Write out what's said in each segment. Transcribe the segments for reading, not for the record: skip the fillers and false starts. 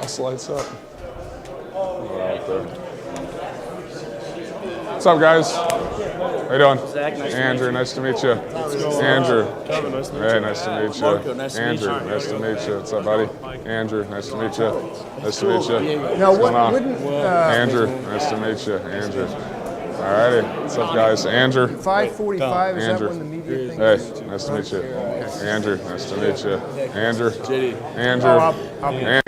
house lights up. What's up, guys? How you doing? Zach, nice Andrew, to meet you. nice to meet you. Andrew. Hey, nice to meet you. Marco, nice to meet you. Andrew, nice to meet you. What's up, buddy? Andrew, nice to meet you. Nice to meet you. Now, What's going on? wouldn't Andrew, nice to meet you. Andrew. All righty. What's up, guys? Andrew. 5:45, is that Andrew. when the media thing Hey, is? nice to meet you. Andrew, nice to meet you. Andrew. JD. Andrew. I'll be Andrew.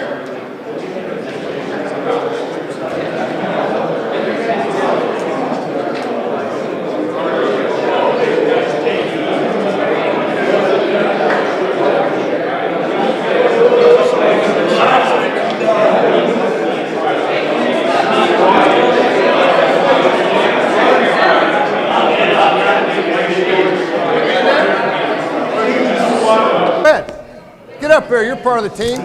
Get up here, you're part of the team.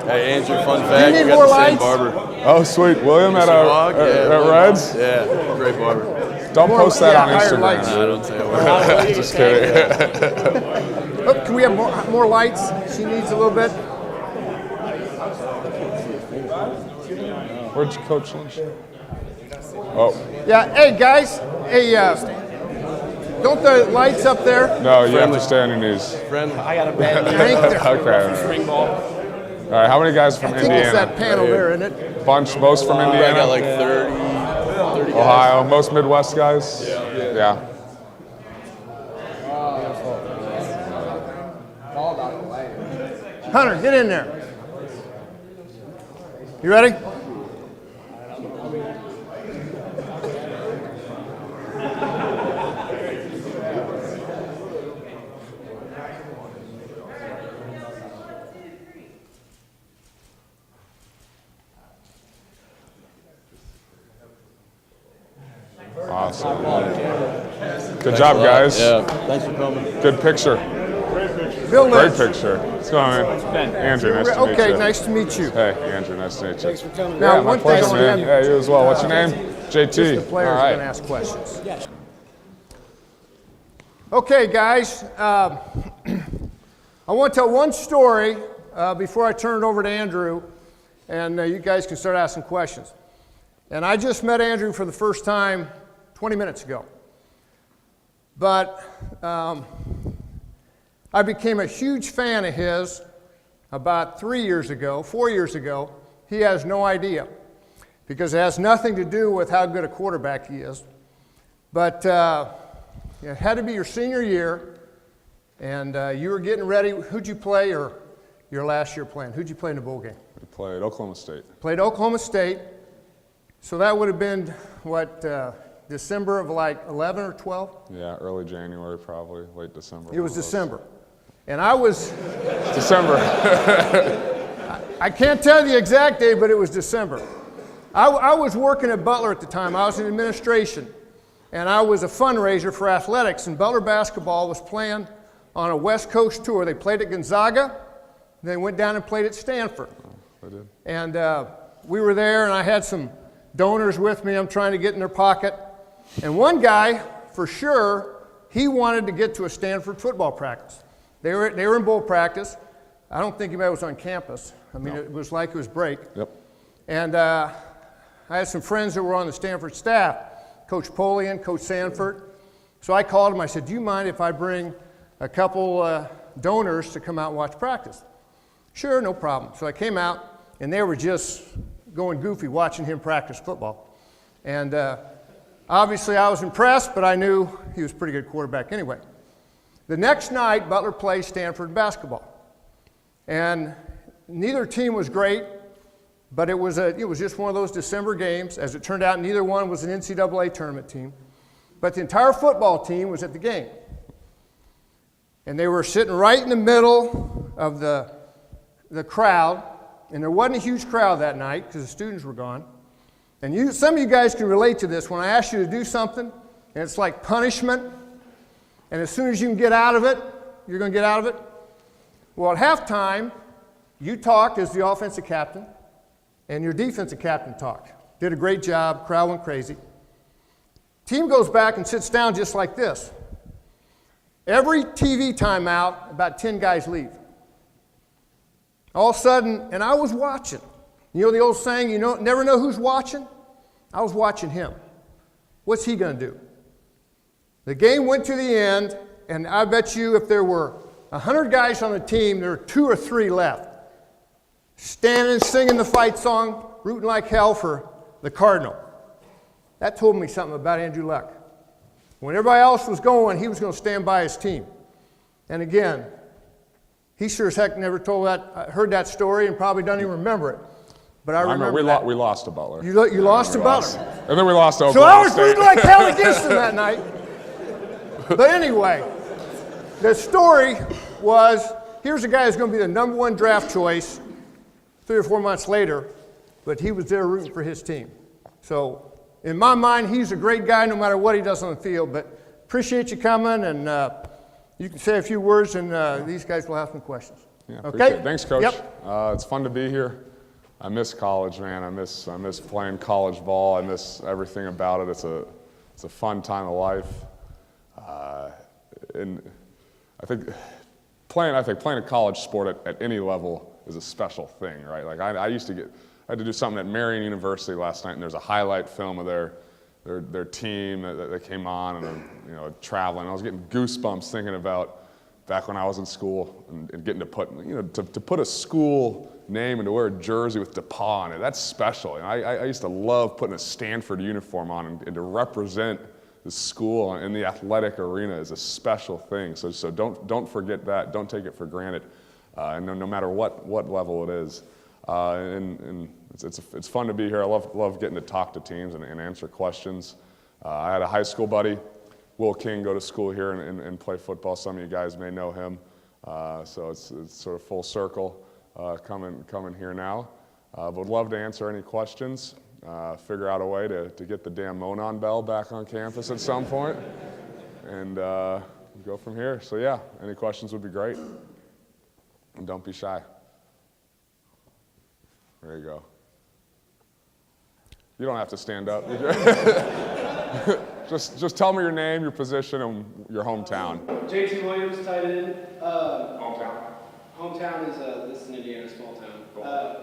Hey, Andrew, fun fact. need You got more the same lights? barber. Oh, sweet. William at Reds? Yeah, great barber. Don't post that on higher Instagram. lights. I don't say a word. Just kidding. Oh, can we have more lights? She needs a little bit. Where'd you coach Lynch? Oh, Yeah, hey guys, hey, don't the lights up there? no, you have to stay on your knees. Friend, I think they're, Okay. All right, how many guys from I think it's that Indiana? panel there, isn't it? Bunch, most from I got Indiana? like 30 guys. Ohio, most Midwest guys? Yeah. Hunter, get in there. You ready? Awesome. Good job, guys. Yeah, thanks for coming. Good picture. Bill Great Lynch. picture. What's going on, man? Andrew, nice to meet you. Okay, nice to meet you. Hey, Andrew, nice to meet you. Thanks for coming. Now, Yeah, my one thing pleasure, I man. have- Yeah, you as well. What's your name? JT. The players All are right. going to ask questions. Okay, guys. I want to tell one story before I turn it over to Andrew, and you guys can start asking questions. And I just met Andrew for the first time 20 minutes ago. But I became a huge fan of his about 4 years ago. He has no idea, because it has nothing to do with how good a quarterback he is. But it had to be your senior year, and you were getting ready. Who'd you play, or your last year playing? Who'd you play in the bowl game? We played Oklahoma State. Played Oklahoma State. So that would have been, what, December of like 11 or 12? Yeah, early January probably, late December. It was December. And I was, December. I can't tell you the exact day, but it was December. I was working at Butler at the time. I was in administration, and I was a fundraiser for athletics, and Butler basketball was playing on a West Coast tour. They played at Gonzaga, they went down and played at Stanford. I did. And we were there, and I had some donors with me. I'm trying to get in their pocket. And one guy, for sure, he wanted to get to a Stanford football practice. They were in bowl practice. I don't think anybody was on campus. I mean, It was like it was break. Yep. And I had some friends that were on the Stanford staff, Coach Polian, Coach Sanford. So I called him. I said, do you mind if I bring a couple donors to come out and watch practice? Sure, no problem. So I came out, and they were just going goofy watching him practice football. And obviously I was impressed, but I knew he was a pretty good quarterback anyway. The next night, Butler played Stanford basketball. And neither team was great, but it was just one of those December games. As it turned out, neither one was an NCAA tournament team. But the entire football team was at the game. And they were sitting right in the middle of the crowd. And there wasn't a huge crowd that night because the students were gone. And some of you guys can relate to this. When I ask you to do something, and it's like punishment, and as soon as you can get out of it, you're going to get out of it. Well, at halftime, you talked as the offensive captain, and your defensive captain talked. Did a great job. Crowd went crazy. Team goes back and sits down just like this. Every TV timeout, about 10 guys leave. All of a sudden, and I was watching. You know the old saying, you never know who's watching? I was watching him. What's he going to do? The game went to the end, and I bet you if there were 100 guys on the team, there were 2 or 3 left. Standing, singing the fight song, rooting like hell for the Cardinal. That told me something about Andrew Luck. When everybody else was going, he was going to stand by his team. And again, he sure as heck never heard that story and probably doesn't even remember it. But I remember we lost to Butler. You lost to Butler. And then we lost to So Oklahoma I was State. rooting like hell against him that night. But anyway, the story was, here's a guy who's going to be the number 1 draft choice 3 or 4 months later, but he was there rooting for his team. So in my mind, he's a great guy no matter what he does on the field. But appreciate you coming, and you can say a few words, and these guys will have some questions. Yeah, okay? Thanks, Coach. Yep. It's fun to be here. I miss college, man. I miss playing college ball. I miss everything about it. It's a fun time of life. And I think playing a college sport at any level is a special thing, right? Like I had to do something at Marian University last night, and there's a highlight film of their team that came on, and traveling. I was getting goosebumps thinking about back when I was in school and getting to put to put a school name and to wear a jersey with DePauw on it. That's special. And I used to love putting a Stanford uniform on and to represent the school in the athletic arena is a special thing. So don't forget that. Don't take it for granted. And no matter what level it is. And it's fun to be here. I love getting to talk to teams and answer questions. I had a high school buddy, Will King, go to school here and play football. Some of you guys may know him. So it's sort of full circle coming here now. But would love to answer any questions. Figure out a way to get the damn Monon bell back on campus at some point. And go from here. So yeah, any questions would be great. And don't be shy. There you go. You don't have to stand up. Just tell me your name, your position, and your hometown. JT Williams, tight end. Hometown. Hometown this is an Indiana small town.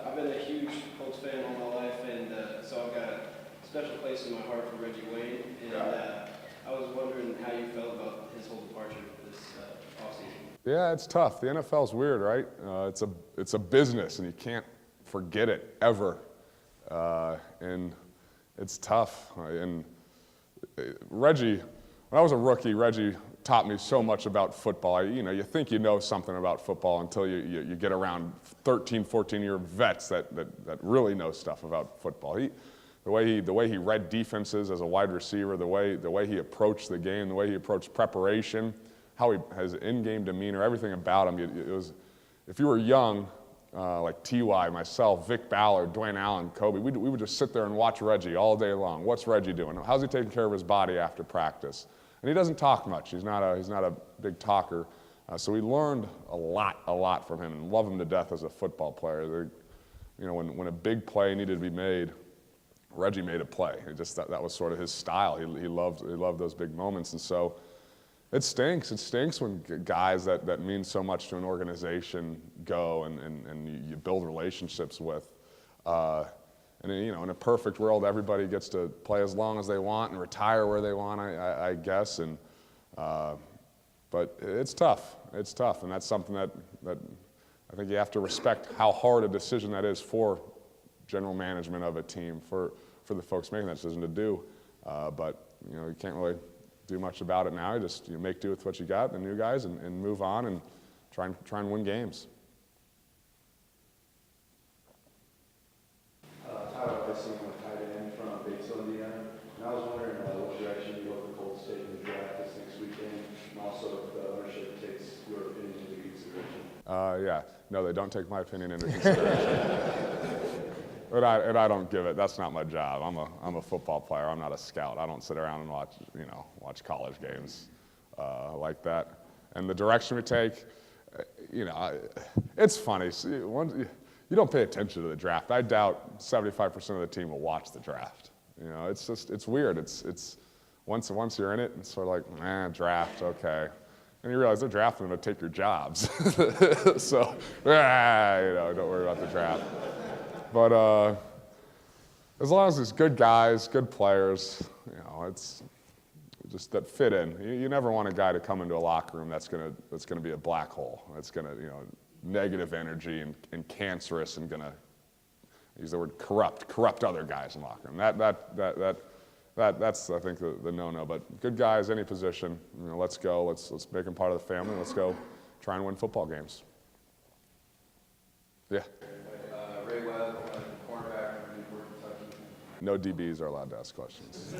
I've been a huge Colts fan all my life, and so I've got a special place in my heart for Reggie Wayne. And I was wondering how you felt about his whole departure this offseason. Yeah, it's tough. The NFL's weird, right? It's a business, and you can't forget it ever. And it's tough. And Reggie, when I was a rookie, Reggie taught me so much about football. You think you know something about football until you get around 13, 14-year vets that really know stuff about football. The way he read defenses as a wide receiver, the way he approached the game, the way he approached preparation, how he has in-game demeanor, everything about him. It was, if you were young, like T.Y., myself, Vic Ballard, Dwayne Allen, Kobe, we would just sit there and watch Reggie all day long. What's Reggie doing? How's he taking care of his body after practice? And he doesn't talk much. He's not a big talker. So we learned a lot from him, and love him to death as a football player. When a big play needed to be made, Reggie made a play. That was sort of his style. He loved those big moments, and so it stinks. It stinks when guys that mean so much to an organization go and you build relationships with. And in a perfect world, everybody gets to play as long as they want and retire where they want, I guess. But it's tough. It's tough, and that's something that I think you have to respect how hard a decision that is for general management of a team, for the folks making that decision to do. But you can't really do much about it now. You just make do with what you got, the new guys, and move on and try and win games. Tyler Westing, I'm a tight end from Batesville, Indiana. And I was wondering what direction you hope the Colts take in the draft this next weekend, and also if the ownership takes your opinion into consideration. Yeah. No, they don't take my opinion into consideration. And I don't give it. That's not my job. I'm a football player. I'm not a scout. I don't sit around and watch college games like that. And the direction we take, it's funny. See, you don't pay attention to the draft. I doubt 75% of the team will watch the draft. It's weird. It's once you're in it, it's sort of like, draft, okay. And you realize they're drafting them to take your jobs. So, don't worry about the draft. But as long as there's good guys, good players, it's just that fit in. You never want a guy to come into a locker room that's gonna be a black hole. That's gonna, negative energy and cancerous and gonna, use the word corrupt other guys in the locker room. That's I think the no-no. But good guys, any position, let's go. Let's make them part of the family. Let's go try and win football games. Yeah. Ray Webb, cornerback from Newport, Kentucky. No DBs are allowed to ask questions.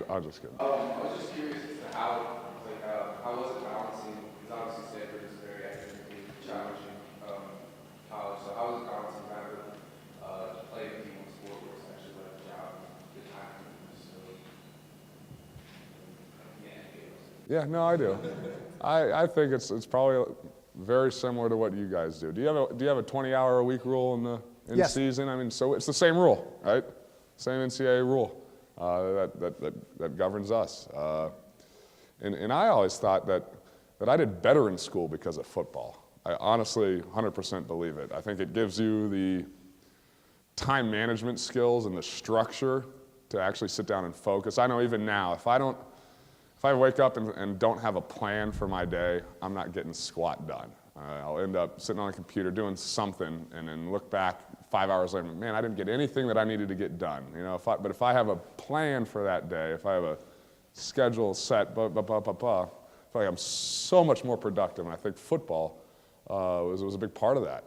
I'm just kidding. I was just curious as to how was it balancing? Because obviously Stanford is a very academically challenging college. So how was it balancing that with playing a team sport where it's actually like a job, the time, so Yeah, no, I do. I think it's probably very similar to what you guys do. Do you have a 20-hour-a-week rule in Yes. season? I mean, so it's the same rule, right? Same NCAA rule that governs us. And I always thought that I did better in school because of football. I honestly 100% believe it. I think it gives you the time management skills and the structure to actually sit down and focus. I know even now, if I wake up and don't have a plan for my day, I'm not getting squat done. I'll end up sitting on a computer doing something and then look back 5 hours later, man, I didn't get anything that I needed to get done. But if I have a plan for that day, if I have a schedule set, I feel like I'm so much more productive. And I think football was a big part of that,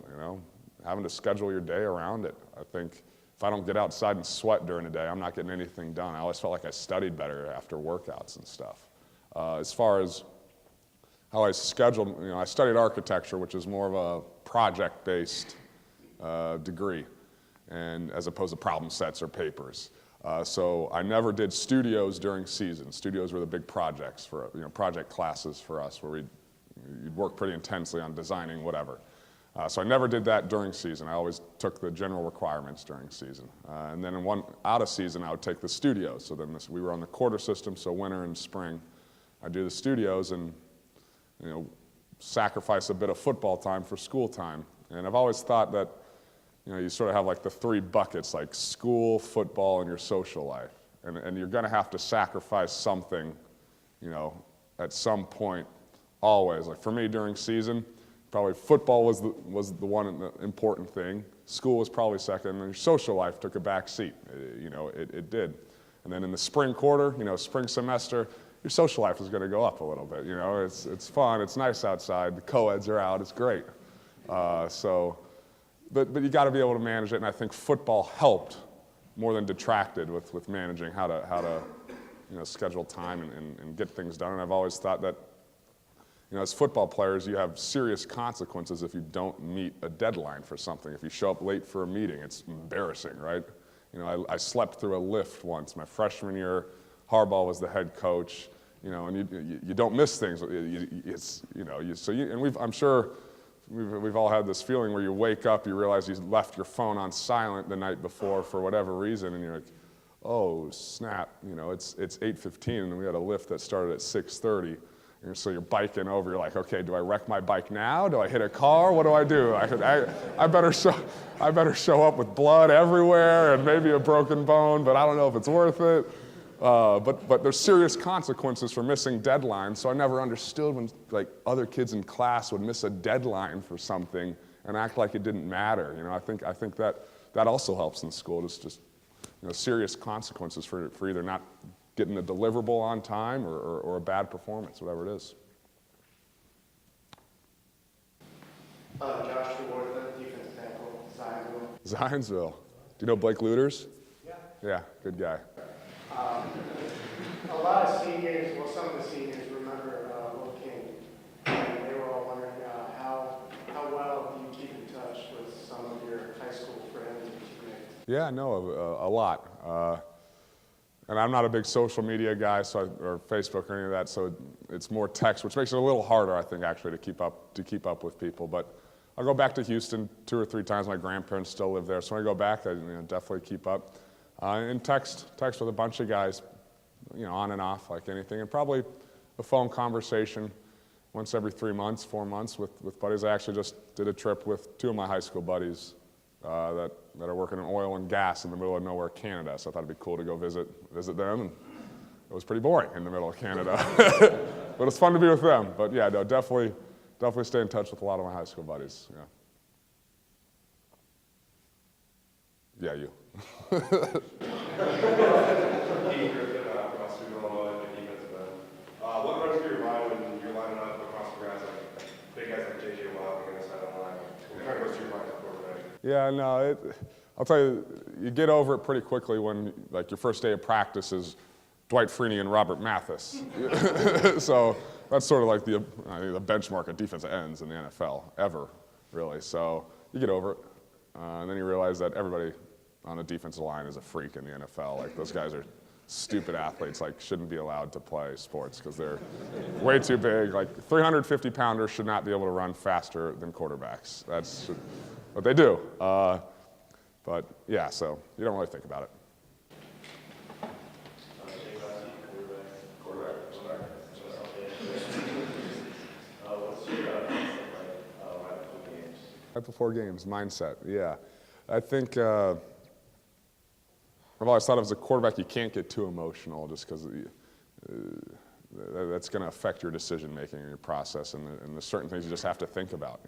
having to schedule your day around it. I think if I don't get outside and sweat during the day, I'm not getting anything done. I always felt like I studied better after workouts and stuff. As far as how I scheduled, I studied architecture, which is more of a project-based degree, and as opposed to problem sets or papers. So I never did studios during season. Studios were the big projects for, project classes for us, where you'd work pretty intensely on designing whatever. So I never did that during season. I always took the general requirements during season. And then out of season, I would take the studios. So then we were on the quarter system, so winter and spring, I'd do the studios and, sacrifice a bit of football time for school time. And I've always thought that, you sort of have like the three buckets, like school, football, and your social life. And you're gonna have to sacrifice something, at some point, always. Like for me during season, probably football was the one important thing. School was probably second, and your social life took a back seat. It did. And then in the spring quarter, spring semester, your social life is going to go up a little bit. It's fun, it's nice outside, the co-eds are out, it's great. But you got to be able to manage it, and I think football helped more than detracted with managing how to schedule time and get things done. And I've always thought that, as football players, you have serious consequences if you don't meet a deadline for something. If you show up late for a meeting, it's embarrassing, right? I slept through a lift once. My freshman year, Harbaugh was the head coach, and you don't miss things. I'm sure we've all had this feeling where you wake up, you realize you left your phone on silent the night before for whatever reason, and you're like, oh snap, it's 8:15 and we had a lift that started at 6:30. And so you're biking over, you're like, okay, do I wreck my bike now? Do I hit a car? What do I do? I better show up with blood everywhere and maybe a broken bone, but I don't know if it's worth it. But there's serious consequences for missing deadlines, so I never understood when other kids in class would miss a deadline for something and act like it didn't matter. I think that also helps in school. Just serious consequences for either not getting a deliverable on time or a bad performance, whatever it is. Josh Trewartha, defensive tackle, Zionsville. Zionsville. Do you know Blake Looters? Yeah. Yeah, good guy. A lot of seniors, some of the seniors remember Will King, and they were all wondering how well do you keep in touch with some of your high school friends and teammates? Yeah, I know a lot. And I'm not a big social media guy, or Facebook or any of that, so it's more text, which makes it a little harder, I think, actually, to keep up with people. But I'll go back to Houston 2 or 3 times. My grandparents still live there, so when I go back, I definitely keep up. And text with a bunch of guys, on and off, like anything. And probably a phone conversation once every 3 months, 4 months with buddies. I actually just did a trip with 2 of my high school buddies that are working in oil and gas in the middle of nowhere, Canada. So I thought it'd be cool to go visit them. And it was pretty boring in the middle of Canada, but it's fun to be with them. But yeah, no, definitely stay in touch with a lot of my high school buddies. Yeah. Yeah, you. What runs through your mind when you're lining up across the grass, like big guys like J.J. Watt on the other side of the line? What kind of goes through your mind as a quarterback? Yeah, no, I'll tell you, you get over it pretty quickly when, like, your first day of practice is Dwight Freeney and Robert Mathis. So that's sort of like the benchmark of defensive ends in the NFL, ever, really. So you get over it, and then you realize that everybody on the defensive line is a freak in the NFL. Like, those guys are stupid athletes, like, shouldn't be allowed to play sports because they're way too big. Like, 350-pounders should not be able to run faster than quarterbacks. That's what they do. But yeah, so you don't really think about it. Right before games, mindset, yeah. I think I've always thought as a quarterback you can't get too emotional just because that's going to affect your decision making and your process, and there's certain things you just have to think about.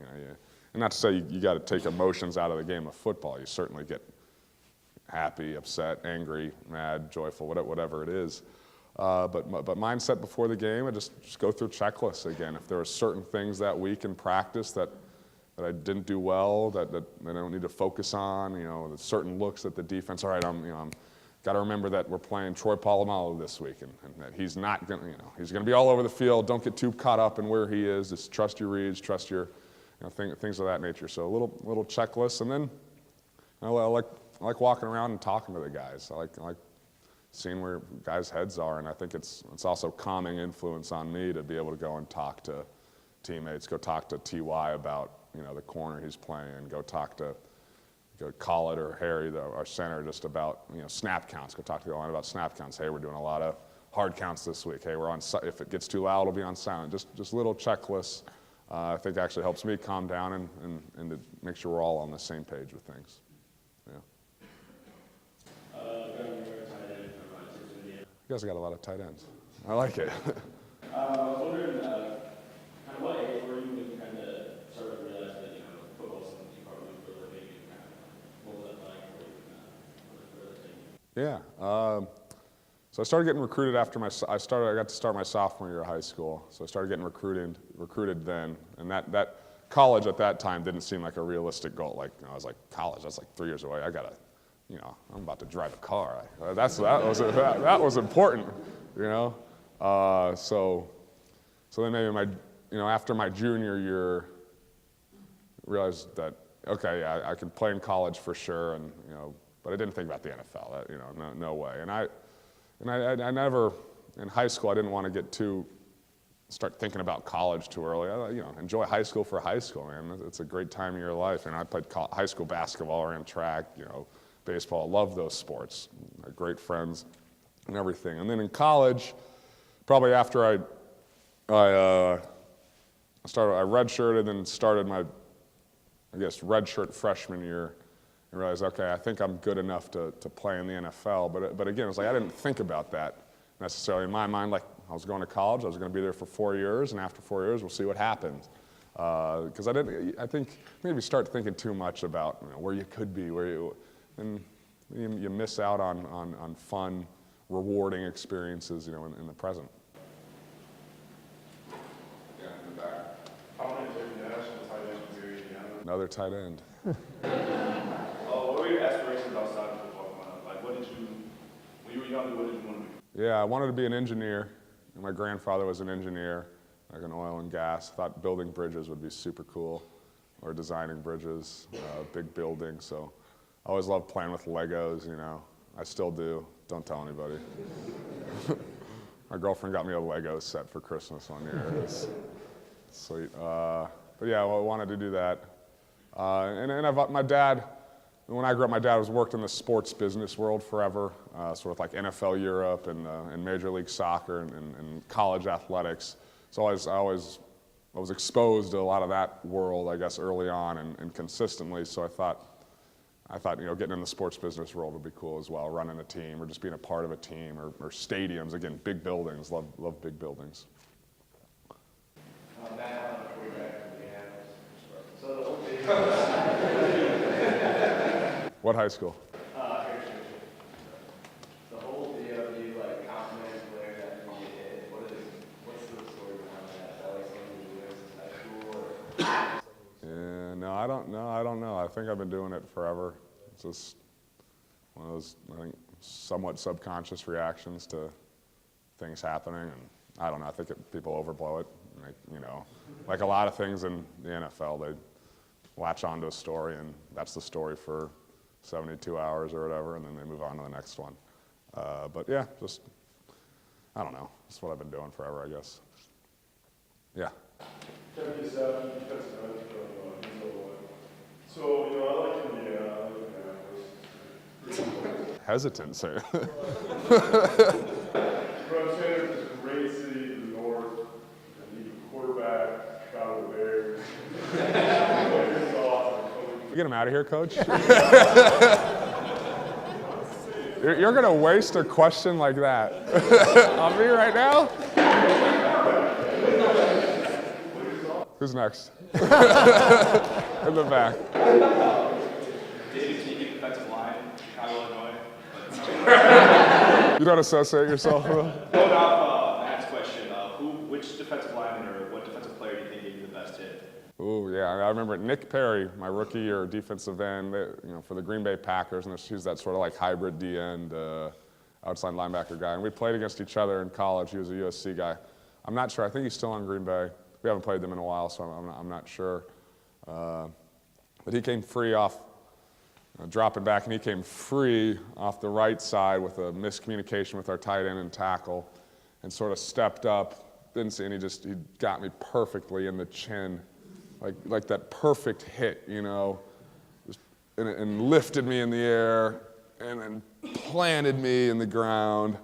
And not to say you got to take emotions out of the game of football. You certainly get happy, upset, angry, mad, joyful, whatever it is. But mindset before the game, I just go through checklists again. If there are certain things that week in practice that I didn't do well, that I don't need to focus on, the certain looks that the defense. All right, I'm got to remember that we're playing Troy Polamalu this week, and that he's not going, he's going to be all over the field. Don't get too caught up in where he is. Just trust your reads, trust your, things of that nature. So a little checklist, and then I like walking around and talking to the guys. I like seeing where guys' heads are, and I think it's also calming influence on me to be able to go and talk to teammates, go talk to T.Y. about the corner he's playing, go Collett or Harry, our center, just about snap counts. Go talk to the line about snap counts. Hey, we're doing a lot of hard counts this week. Hey, if it gets too loud, it'll be on silent. Just little checklists. I think actually helps me calm down and to make sure we're all on the same page with things. You guys got a lot of tight ends. I like it. I was wondering, kind of what age were you when you kind of started to realize that, football is something you probably for a living, and kind of what was that like for you for the thing? Yeah. So I started getting recruited after I got to start my sophomore year of high school. So I started getting recruited then, and that college at that time didn't seem like a realistic goal. Like, I was like, college, that's like 3 years away. I gotta, I'm about to drive a car. That was important, So then maybe after my junior year, realized that okay, yeah, I could play in college for sure, and but I didn't think about the NFL. No way. And I never in high school I didn't want to start thinking about college too early. I enjoy high school for high school, man. It's a great time of your life. And I played high school basketball, ran track, baseball. I love those sports. I had great friends and everything. And then in college, probably after I redshirted and started my, redshirt freshman year, and realized, okay, I think I'm good enough to play in the NFL. But again, it was like I didn't think about that necessarily in my mind. Like, I was going to college, I was going to be there for 4 years, and after 4 years, we'll see what happens. Because I think maybe start thinking too much about where you could be, and you miss out on fun, rewarding experiences, in the present. Yeah, in the back. How many national tight ends do you have? Another tight end. What were your aspirations outside of football? Like, when you were younger, what did you want to be? Yeah, I wanted to be an engineer. My grandfather was an engineer, like in oil and gas. Thought building bridges would be super cool, or designing bridges, big buildings. So I always loved playing with Legos, I still do. Don't tell anybody. My girlfriend got me a Lego set for Christmas one year. It was sweet. But yeah, I wanted to do that. And my dad when I grew up, my dad worked in the sports business world forever, sort of like NFL Europe and Major League Soccer and college athletics. So I was exposed to a lot of that world, I guess, early on and consistently. So I thought, getting in the sports business world would be cool as well, running a team or just being a part of a team or stadiums. Again, big buildings, love big buildings. What high school? The whole deal of you like complimenting players after you get hit, what's the story behind that? Is that like something you do since high school or? Yeah, no, I don't know. I think I've been doing it forever. It's just one of those, I think, somewhat subconscious reactions to things happening, and I don't know. I think people overblow it. Like a lot of things in the NFL, they latch onto a story, and that's the story for 72 hours or whatever, and then they move on to the next one. But yeah, just, I don't know. That's what I've been doing forever, I guess. Yeah. Kevin Gustafson, defensive end from Minnesota. So, I like Indiana, I like Indianapolis. Hesitant, sir. Brett Sanders is a great city in the north. You need a quarterback, got over there. Get him out of here, Coach. You're going to waste a question like that on me right now? Who's next? In the back. David Keegan, defensive line, Chicago, Illinois. You don't associate yourself with him? Going off Matt's question, which defensive lineman or what defensive player do you think gave you the best hit? Ooh, yeah, I remember Nick Perry, my rookie year, defensive end, for the Green Bay Packers, and he's that sort of like hybrid D-end, outside linebacker guy. And we played against each other in college. He was a USC guy. I'm not sure. I think he's still on Green Bay. We haven't played them in a while, so I'm not sure. But he came free off, dropping back, and he came free off the right side with a miscommunication with our tight end and tackle, and sort of stepped up. Didn't see, and he got me perfectly in the chin. Like that perfect hit, and lifted me in the air and then planted me in the ground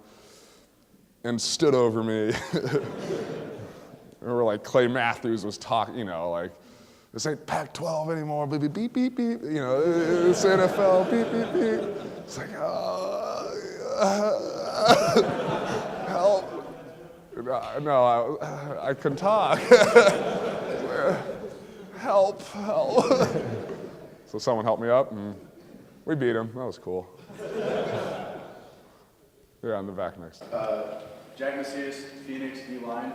and stood over me. Or like Clay Matthews was talking, like, this ain't Pac-12 anymore, beep, beep, beep, beep, it's NFL, beep, beep, beep. It's like, help. No, I can talk. Help. So someone helped me up, and we beat him. That was cool. Yeah, in the back next. Jack Macias, Phoenix D-line.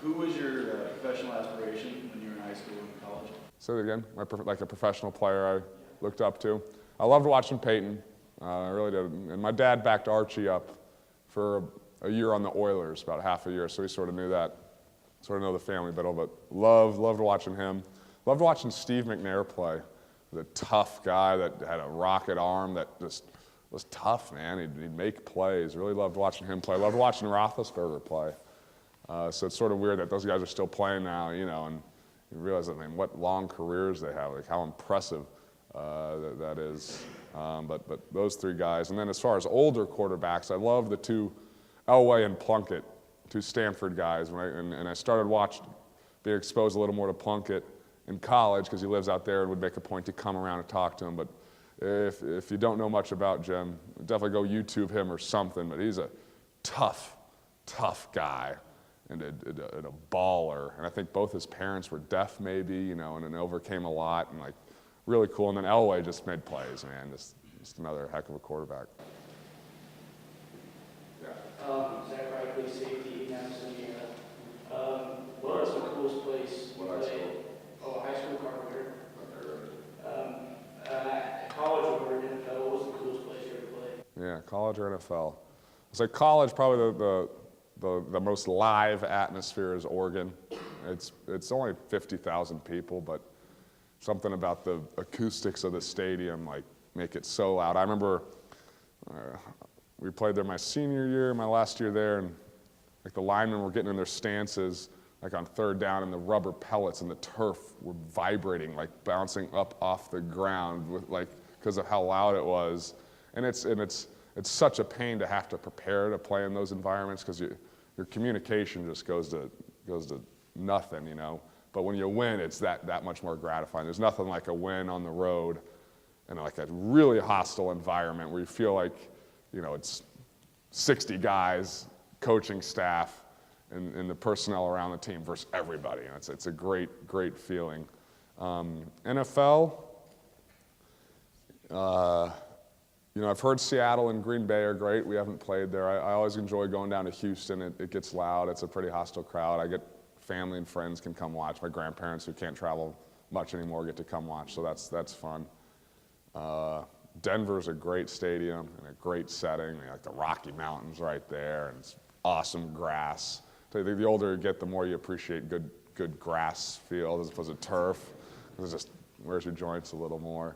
Who was your professional aspiration when you were in high school and college? Say it again. Like a professional player I looked up to. I loved watching Peyton. I really did. And my dad backed Archie up for a year on the Oilers, about half a year, so he sort of knew that. Sort of know the family better, but loved watching him. Loved watching Steve McNair play. The tough guy that had a rocket arm that just was tough, man. He'd make plays. Really loved watching him play. Loved watching Roethlisberger play. So it's sort of weird that those guys are still playing now, and you realize that, what long careers they have, like how impressive that is. But those three guys. And then as far as older quarterbacks, I love the two, Elway and Plunkett, two Stanford guys. And I started being exposed a little more to Plunkett in college because he lives out there and would make a point to come around and talk to him. But if you don't know much about Jim, definitely go YouTube him or something. But he's a tough guy and a baller. And I think both his parents were deaf maybe, and overcame a lot and really cool. And then Elway just made plays, man. Just another heck of a quarterback. Zach Reichley, safety, Indianapolis, Indiana. What is the coolest place you played? Oh, high school Carpenter. College or NFL, what was the coolest place you ever played? Yeah, college or NFL. So college, probably the most live atmosphere is Oregon. It's only 50,000 people, but something about the acoustics of the stadium make it so loud. I remember we played there my senior year, my last year there, and the linemen were getting in their stances like on third down, and the rubber pellets and the turf were vibrating, like bouncing up off the ground with like because of how loud it was. And it's such a pain to have to prepare to play in those environments because your communication just goes to nothing, you know. But when you win, it's that much more gratifying. There's nothing like a win on the road in like a really hostile environment where you feel like, you know, it's 60 guys, coaching staff, and the personnel around the team versus everybody. And it's a great feeling. NFL, you know, I've heard Seattle and Green Bay are great. We haven't played there. I always enjoy going down to Houston. It gets loud. It's a pretty hostile crowd. I get family and friends can come watch. My grandparents who can't travel much anymore get to come watch, so that's fun. Denver's a great stadium and a great setting. Like the Rocky Mountains right there, and it's awesome grass. So I think the older you get, the more you appreciate good grass field as opposed to turf. It just wears your joints a little more.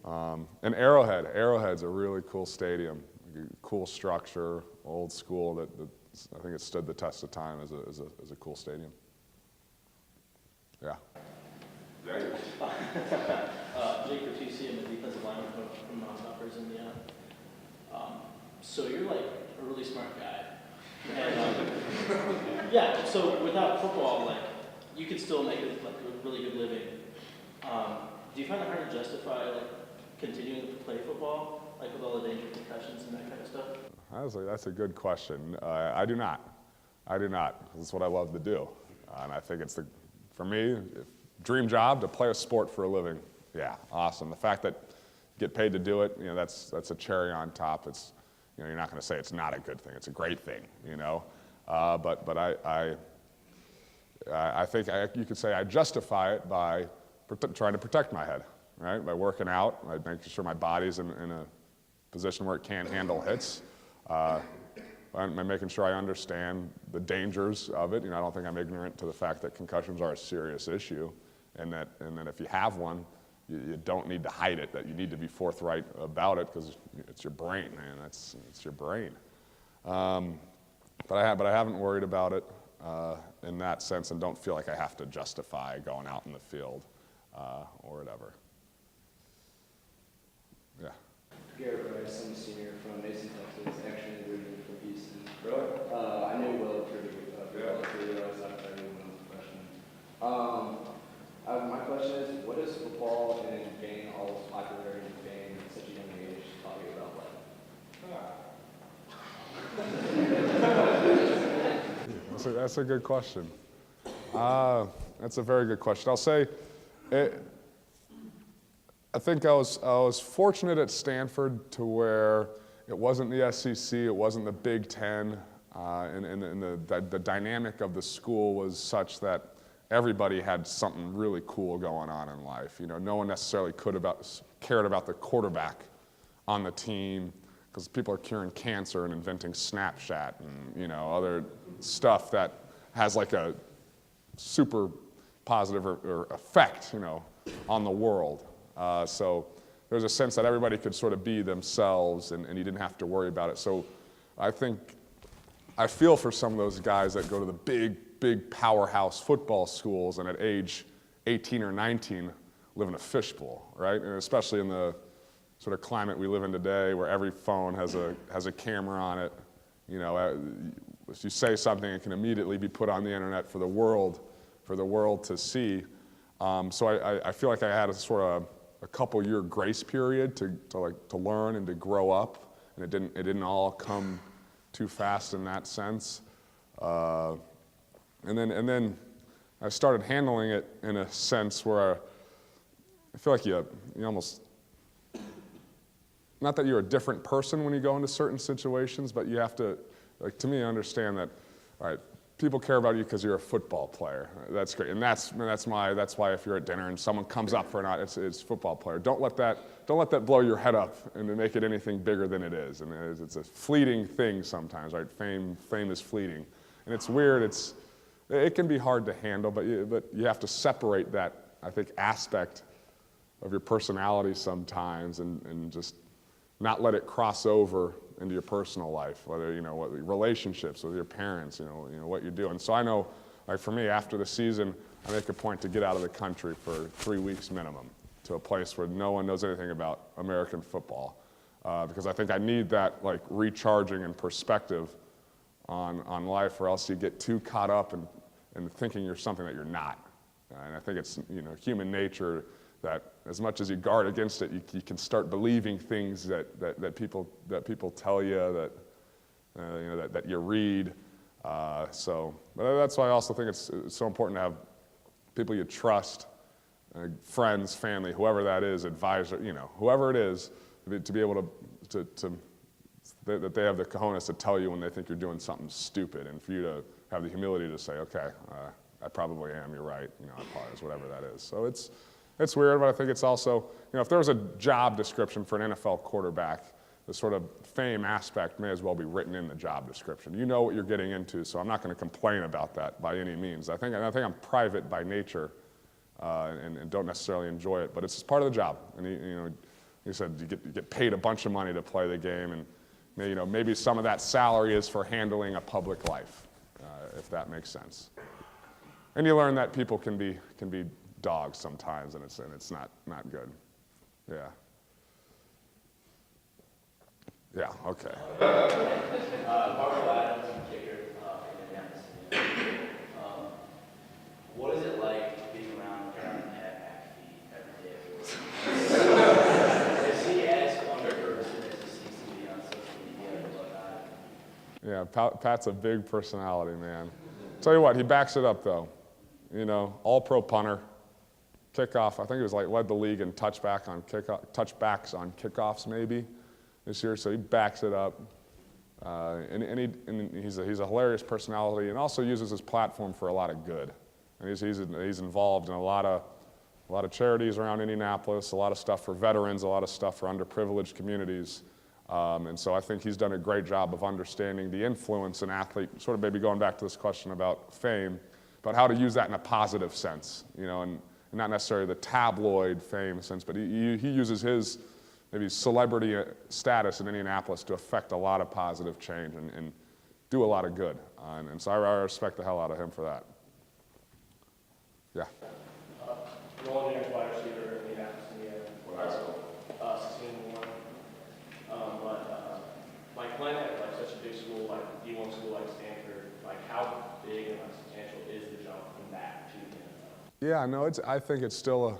And Arrowhead's a really cool stadium, cool structure, old school. That I think it stood the test of time as a cool stadium. Yeah. Jake Bertucci, I'm a defensive lineman from Knoppers, Indiana. So you're like a really smart guy. And, yeah, so without football, like, you could still make it like a really good living. Do you find it hard to justify like continuing to play football, like with all the dangerous concussions and that kind of stuff? That's a good question. I do not. That's what I love to do. And I think it's for me, dream job to play a sport for a living. Yeah, awesome. The fact that you get paid to do it, you know, that's a cherry on top. It's, you know, you're not going to say it's not a good thing. It's a great thing, you know. But I think you could say I justify it by trying to protect my head, right? By working out, by making sure my body's in a position where it can't handle hits. By making sure I understand the dangers of it. You know, I don't think I'm ignorant to the fact that concussions are a serious issue, and that if you have one, you don't need to hide it. That you need to be forthright about it because it's your brain, man. It's your brain. But I haven't worried about it in that sense, and don't feel like I have to justify going out in the field or whatever. Yeah. Garrett Rice, I'm a senior from Mason, Texas, actually originally from Houston. Really? I knew Will pretty well, I was not very when I was a freshman. My question is, what does football and gaining all this popularity and fame at such a young age taught you about life? That's a good question. That's a very good question. I'll say, I think I was fortunate at Stanford to where it wasn't the SEC, it wasn't the Big Ten, and the dynamic of the school was such that everybody had something really cool going on in life. You know, no one necessarily cared about the quarterback on the team because people are curing cancer and inventing Snapchat and, you know, other stuff that has like a super positive or effect, you know, on the world. So there's a sense that everybody could sort of be themselves and you didn't have to worry about it. So I feel for some of those guys that go to the big powerhouse football schools and at age 18 or 19 live in a fishbowl, right? And especially in the sort of climate we live in today where every phone has a camera on it. You know, if you say something, it can immediately be put on the internet for the world to see. So I feel like I had a couple year grace period to learn and to grow up, and it didn't all come too fast in that sense. And then I started handling it in a sense where I feel like you almost, not that you're a different person when you go into certain situations, but you have to, like, to me, understand that, all right, people care about you because you're a football player. That's great, and that's why if you're at dinner and someone comes up for an it's football player. Don't let that blow your head up and make it anything bigger than it is. And it's a fleeting thing sometimes, right? Fame is fleeting, and it's weird. It can be hard to handle, but you have to separate that, I think, aspect of your personality sometimes, and just not let it cross over into your personal life, whether, you know, what relationships with your parents, you know what you do. And so I know like for me, after the season, I make a point to get out of the country for 3 weeks minimum to a place where no one knows anything about American football. Because I think I need that like recharging and perspective on life, or else you get too caught up in thinking you're something that you're not. And I think it's human nature that as much as you guard against it, you can start believing things that people tell you, that you read. But that's why I also think it's so important to have people you trust, friends, family, whoever that is, advisor, whoever it is, to be able that they have the cojones to tell you when they think you're doing something stupid, and for you to have the humility to say, okay, I probably am, you're right, I apologize, whatever that is. So it's weird, but I think it's also, if there was a job description for an NFL quarterback, the sort of fame aspect may as well be written in the job description. You know what you're getting into, so I'm not going to complain about that by any means. I think I'm private by nature and don't necessarily enjoy it, but it's just part of the job. And he said you get paid a bunch of money to play the game, and maybe some of that salary is for handling a public life, if that makes sense. And you learn that people can be dogs sometimes, and it's not good. Yeah. Yeah. Okay. What is it like being around Pat McAfee every day? Is he as fun a person as he seems to be on social media and whatnot? Yeah, Pat's a big personality, man. Tell you what, he backs it up though. All-pro punter, kickoff. I think he was led the league in touchbacks on kickoffs maybe this year. So he backs it up, and he's a hilarious personality, and also uses his platform for a lot of good. And he's involved in a lot of charities around Indianapolis, a lot of stuff for veterans, a lot of stuff for underprivileged communities. And so I think he's done a great job of understanding the influence an athlete, sort of maybe going back to this question about fame, but how to use that in a positive sense, and not necessarily the tabloid fame sense, but he uses his maybe celebrity status in Indianapolis to affect a lot of positive change and do a lot of good. And so I respect the hell out of him for that. Yeah. Rolling against wide receiver in Indianapolis, Indiana. What high school? 16-1. But playing at such a big school, like D1 school like Stanford, how big and substantial is the jump from that to the NFL? Yeah, no, I think it's still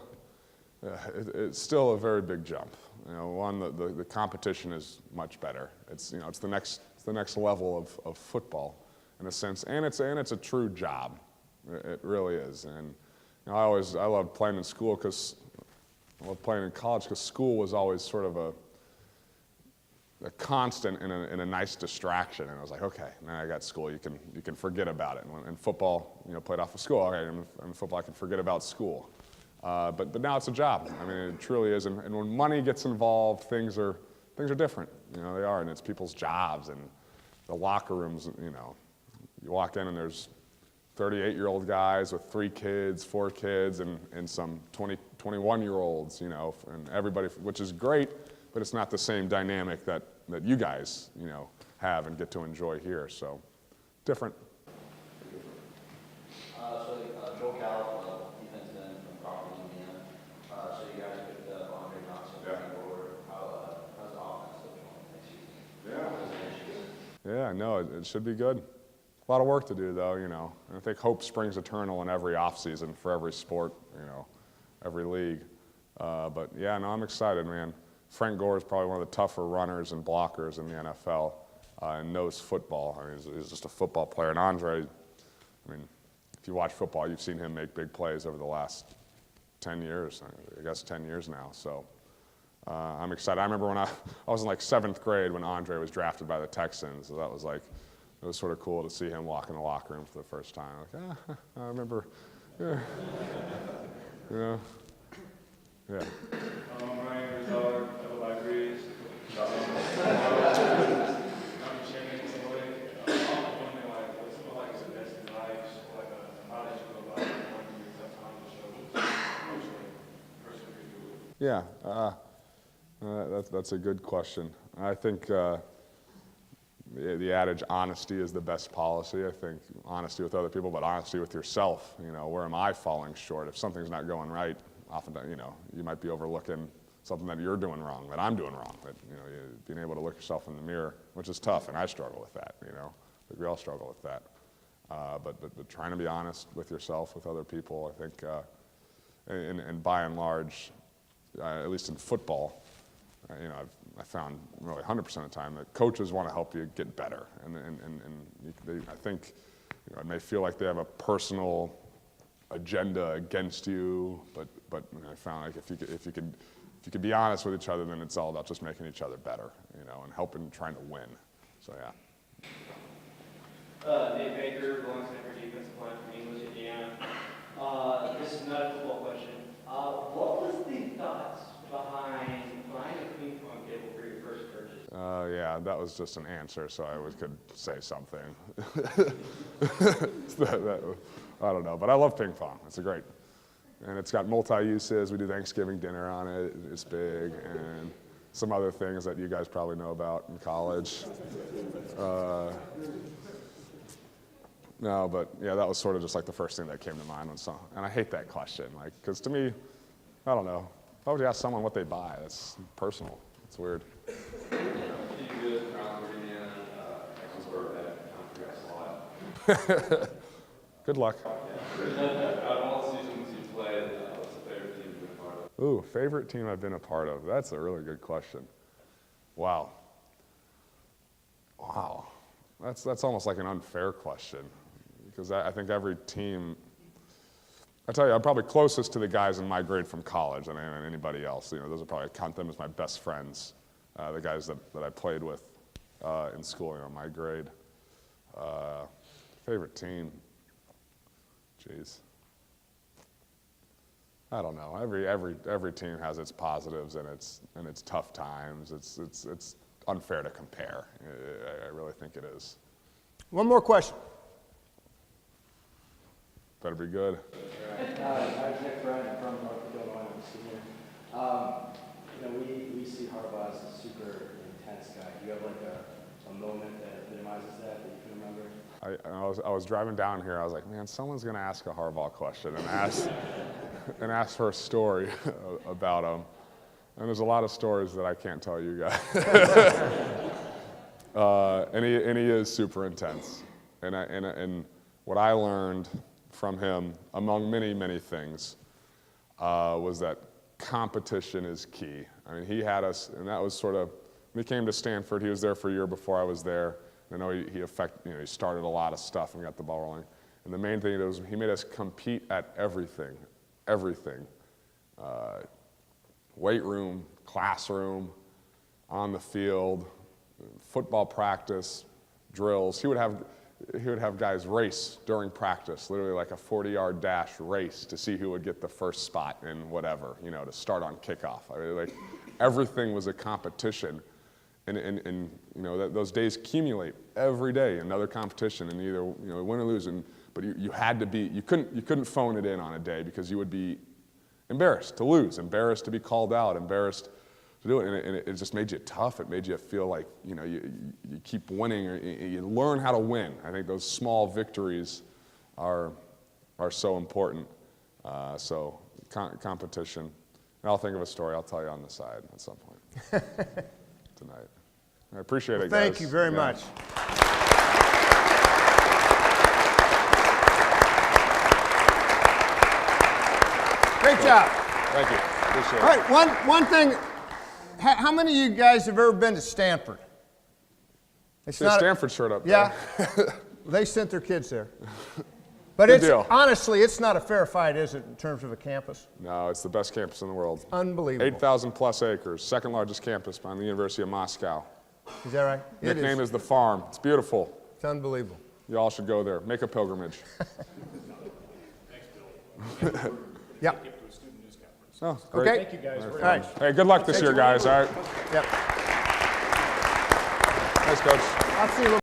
a very big jump. One, the competition is much better. It's the next level of football in a sense, and it's a true job. It really is. And I loved playing in school I loved playing in college because school was always sort of a constant in a nice distraction. And I was like, okay, now I got school. You can forget about it. And football, played off of school. Okay, in football I can forget about school. But now it's a job. I mean, it truly is. And when money gets involved, things are different. They are, and it's people's jobs and the locker rooms. You walk in and there's 38-year-old guys with 3 kids, 4 kids, and some 21-year-olds, and everybody, which is great, but it's not the same dynamic that you guys, have and get to enjoy here. So, different. Joe Cal, defense end from Crawford, Indiana. So you guys picked up Andre Thompson, Frank Gore. How's the offense looking next season? Yeah, no, it should be good. A lot of work to do, though, And I think hope springs eternal in every offseason for every sport, every league. But yeah, no, I'm excited, man. Frank Gore is probably one of the tougher runners and blockers in the NFL and knows football. I mean, he's just a football player. And Andre, if you watch football, you've seen him make big plays over the last 10 years, I guess 10 years now. So I'm excited. I remember when I was in 7th grade when Andre was drafted by the Texans. So that was it was sort of cool to see him walk in the locker room for the first time. I remember, yeah. Yeah. My name is Dollar, double degrees. What's something like the best advice, how did you go about it, Yeah, that's a good question. I think the adage, honesty is the best policy. I think honesty with other people, but honesty with yourself. You know, where am I falling short? If something's not going right, often, you know, you might be overlooking something that you're doing wrong, that I'm doing wrong. That, you know, being able to look yourself in the mirror, which is tough, and I struggle with that. You know, I think we all struggle with that. But trying to be honest with yourself, with other people, I think, and by and large, at least in football, you know, I found really 100% of the time that coaches want to help you get better, and I think, you know, it may feel like they have a personal agenda against you, but you know, I found like if you could be honest with each other, then it's all about just making each other better, you know, and helping, trying to win. So yeah. Dave Baker, belongs to defensive line from English, Indiana. This is not a football question. What was the thoughts behind buying a ping pong table for your first purchase? Yeah, that was just an answer, so I could say something. I don't know, but I love ping pong. It's great. And it's got multi-uses. We do Thanksgiving dinner on it. It's big. And some other things that you guys probably know about in college. No, but yeah, that was sort of just like the first thing that came to mind. And I hate that question, like, because to me, I don't know. Why would you ask someone what they buy? That's personal. It's weird. Good luck. Ooh, favorite team I've been a part of. That's a really good question. Wow. That's almost like an unfair question, because I think every team, I tell you, I'm probably closest to the guys in my grade from college than anybody else. You know, those are probably, I count them as my best friends, the guys that I played with in school, you know, my grade. Favorite team, jeez. I don't know. Every team has its positives and its tough times. It's unfair to compare. I really think it is. One more question. Better be good. I'm Nick Bryant from North Carolina, I'm a senior. You know, we see Harbaugh as a super intense guy. Do you have like a moment that minimizes that you can remember? I was driving down here. I was like, man, someone's going to ask a Harbaugh question and ask for a story about him. And there's a lot of stories that I can't tell you guys. And he is super intense. And what I learned from him, among many things, was that competition is key. I mean, he had us, and that was sort of, when he came to Stanford, he was there for a year before I was there. I know he started a lot of stuff and got the ball rolling. And the main thing was he made us compete at everything. Weight room, classroom, on the field, football practice, drills. He would have guys race during practice, literally like a 40-yard dash race to see who would get the first spot in whatever, you know, to start on kickoff. I mean, like, everything was a competition. And you know, those days accumulate every day, another competition, and either, you know, win or lose. But you had to be, you couldn't phone it in on a day, because you would be embarrassed to lose, embarrassed to be called out, embarrassed to do it. And it just made you tough. It made you feel like, you know, you keep winning, or you learn how to win. I think those small victories are so important. So competition. And I'll think of a story I'll tell you on the side at some point tonight. I appreciate it, guys. Thank you very much. Great job. Thank you. Appreciate it. All right, one thing. How many of you guys have ever been to Stanford? See a Stanford shirt up there. Yeah. They sent their kids there. But honestly, it's not a fair fight, is it, in terms of a campus? No, it's the best campus in the world. Unbelievable. 8,000 plus acres, second largest campus behind the University of Moscow. Is that right? Nickname is the Farm. It's beautiful. It's unbelievable. You all should go there. Make a pilgrimage. Thanks, Bill. Yeah. Oh, great. Okay. Thank you guys. All right. Hey, good luck this year, guys. All right. Yep. Thanks, Coach. I'll see you